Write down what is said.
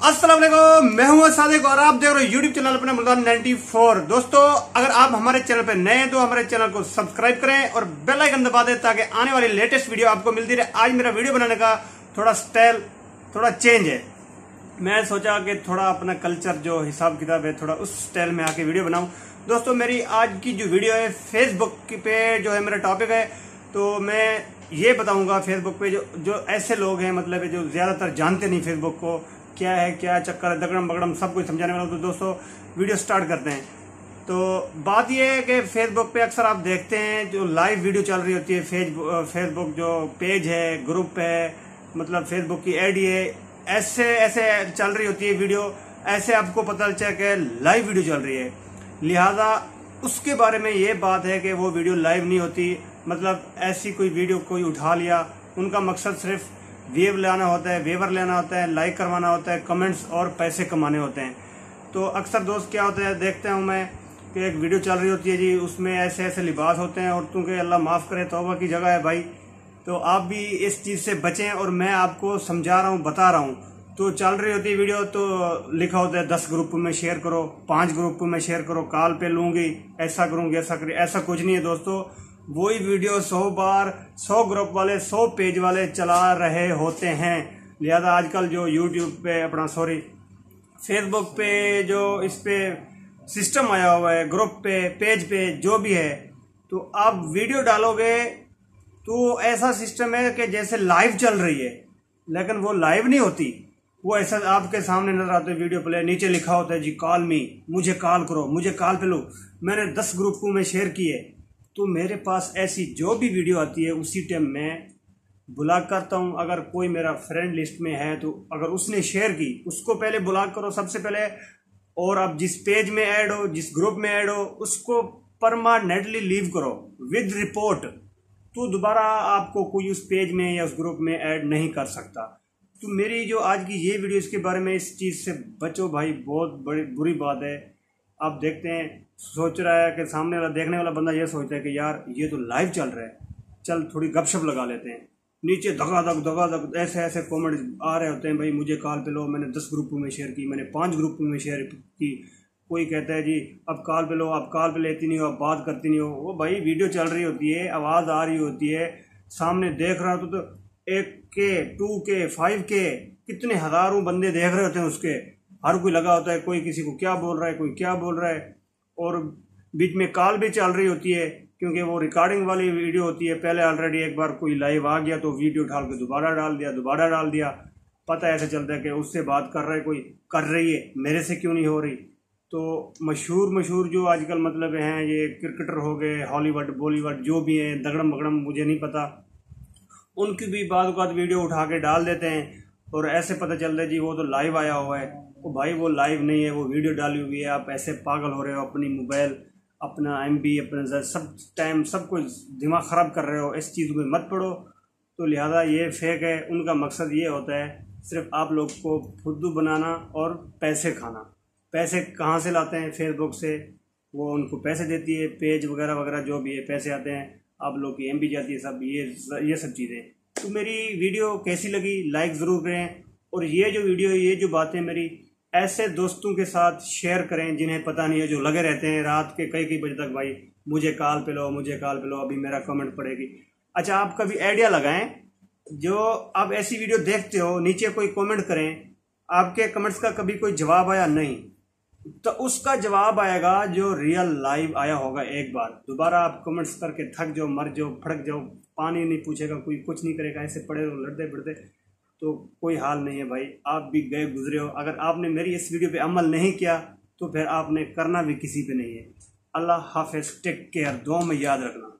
अस्सलाम वालेकुम, मैं हूं सादिक और आप देख रहे हो यूट्यूब चैनल अपना मुल्तान 94। दोस्तों, अगर आप हमारे चैनल पर नए हैं तो हमारे चैनल को सब्सक्राइब करें और बेल आइकन दबा दें ताकि आने वाली लेटेस्ट वीडियो आपको मिलती रहे। आज मेरा वीडियो बनाने का थोड़ा स्टाइल थोड़ा चेंज है। मैं सोचा कि थोड़ा अपना कल्चर जो हिसाब किताब है थोड़ा उस स्टाइल में आके वीडियो बनाऊं। दोस्तों, मेरी आज की जो वीडियो है फेसबुक पे जो है मेरा टॉपिक है, तो मैं ये बताऊंगा फेसबुक पे जो ऐसे लोग हैं, मतलब जो ज्यादातर जानते नहीं फेसबुक को, क्या है क्या चक्कर है, दगड़म बगड़म सब कुछ समझाने वाला। तो दोस्तों वीडियो स्टार्ट करते हैं। तो बात यह है कि फेसबुक पे अक्सर आप देखते हैं जो लाइव वीडियो चल रही होती है, फेसबुक जो पेज है, ग्रुप है, मतलब फेसबुक की आईडी है, ऐसे ऐसे चल रही होती है वीडियो। ऐसे आपको पता चल कि लाइव वीडियो चल रही है, लिहाजा उसके बारे में ये बात है कि वो वीडियो लाइव नहीं होती। मतलब ऐसी कोई वीडियो कोई उठा लिया, उनका मकसद सिर्फ वेव लेना होता है, लाइक करवाना होता है, कमेंट्स और पैसे कमाने होते हैं। तो अक्सर दोस्त क्या होता है, देखते हूँ मैं कि एक वीडियो चल रही होती है जी, उसमें ऐसे ऐसे लिबास होते हैं, औरतों के अल्लाह माफ़ करे, तौबा की जगह है भाई। तो आप भी इस चीज़ से बचें और मैं आपको समझा रहा हूँ, बता रहा हूँ। तो चल रही होती है वीडियो, तो लिखा होता है 10 ग्रुप में शेयर करो, 5 ग्रुप में शेयर करो, कॉल पे लूँगी, ऐसा करूँगी, ऐसा करिए। ऐसा कुछ नहीं है दोस्तों। वही वीडियो 100 बार 100 ग्रुप वाले 100 पेज वाले चला रहे होते हैं। लिहाजा आजकल जो यूट्यूब पे फेसबुक पे जो इस पे सिस्टम आया हुआ है, ग्रुप पे, पेज पे, जो भी है, तो आप वीडियो डालोगे तो ऐसा सिस्टम है कि जैसे लाइव चल रही है, लेकिन वो लाइव नहीं होती। वो ऐसा आपके सामने नजर आता है वीडियो प्ले, नीचे लिखा होता है जी कॉल मी, मुझे कॉल करो, मुझे कॉल पे लो, मैंने 10 ग्रुपों में शेयर किए। तो मेरे पास ऐसी जो भी वीडियो आती है उसी टाइम मैं ब्लॉक करता हूँ। अगर कोई मेरा फ्रेंड लिस्ट में है तो अगर उसने शेयर की, उसको पहले ब्लॉक करो सबसे पहले। और आप जिस पेज में ऐड हो, जिस ग्रुप में ऐड हो, उसको परमानेंटली लीव करो विद रिपोर्ट। तो दोबारा आपको कोई उस पेज में या उस ग्रुप में ऐड नहीं कर सकता। तो मेरी जो आज की ये वीडियो, इसके बारे में, इस चीज़ से बचो भाई, बहुत बड़ी बुरी बात है। आप देखते हैं, सोच रहा है कि सामने वाला, देखने वाला बंदा ये सोचता है कि यार ये तो लाइव चल रहा है, चल थोड़ी गपशप लगा लेते हैं। नीचे धगाधक ऐसे ऐसे कमेंट आ रहे होते हैं, भाई मुझे कॉल पे लो, मैंने 10 ग्रुपों में शेयर की, मैंने 5 ग्रुपों में शेयर की। कोई कहता है जी अब कॉल पे लो, आप कॉल पे लेती नहीं हो, आप बात करती नहीं हो। वो भाई वीडियो चल रही होती है, आवाज़ आ रही होती है, सामने देख रहा हो तो 1K 2K 5K कितने हज़ारों बंदे देख रहे होते हैं उसके। हर कोई लगा होता है, कोई किसी को क्या बोल रहा है, कोई क्या बोल रहा है। और बीच में कॉल भी चल रही होती है, क्योंकि वो रिकॉर्डिंग वाली वीडियो होती है। पहले ऑलरेडी एक बार कोई लाइव आ गया तो वीडियो उठा के दोबारा डाल दिया। पता ऐसे चलता है कि उससे बात कर रहा है, कोई कर रही है, मेरे से क्यों नहीं हो रही। तो मशहूर जो आजकल मतलब हैं, ये क्रिकेटर हो गए, हॉलीवुड बॉलीवुड जो भी हैं, दगड़म बगड़म मुझे नहीं पता, उनकी भी बाद वीडियो उठा के डाल देते हैं। और ऐसे पता चलता है जी वो तो लाइव आया हुआ है। तो भाई वो लाइव नहीं है, वो वीडियो डाली हुई है। आप ऐसे पागल हो रहे हो, अपनी मोबाइल, अपना MB, अपना सब टाइम, सब कुछ दिमाग ख़राब कर रहे हो। इस चीज़ में मत पड़ो। तो लिहाजा ये फेक है। उनका मकसद ये होता है सिर्फ आप लोग को फुद्दू बनाना और पैसे खाना। पैसे कहाँ से लाते हैं? फेसबुक से। वो उनको पैसे देती है, पेज वगैरह वगैरह जो भी है, पैसे आते हैं, आप लोग की MB जाती है, सब ये सब चीज़ें। तो मेरी वीडियो कैसी लगी लाइक ज़रूर करें। और ये जो वीडियो, ये जो बातें मेरी, ऐसे दोस्तों के साथ शेयर करें जिन्हें पता नहीं है, जो लगे रहते हैं रात के कई बजे तक, भाई मुझे कॉल पे लो, मुझे कॉल पे लो, अभी मेरा कमेंट पड़ेगी। अच्छा, आप कभी आइडिया लगाएं, जो आप ऐसी वीडियो देखते हो नीचे कोई कमेंट करें, आपके कमेंट्स का कभी कोई जवाब आया नहीं, तो उसका जवाब आएगा जो रियल लाइव आया होगा। एक बार दोबारा आप कमेंट्स करके थक जाओ, मर जाओ, फड़क जाओ, पानी नहीं पूछेगा कोई, कुछ नहीं करेगा, ऐसे पड़े रहो लड़ते फिरते, तो कोई हाल नहीं है भाई। आप भी गए गुजरे हो। अगर आपने मेरी इस वीडियो पे अमल नहीं किया तो फिर आपने करना भी किसी पे नहीं है। अल्लाह हाफिज़, टेक केयर, दुआ में याद रखना।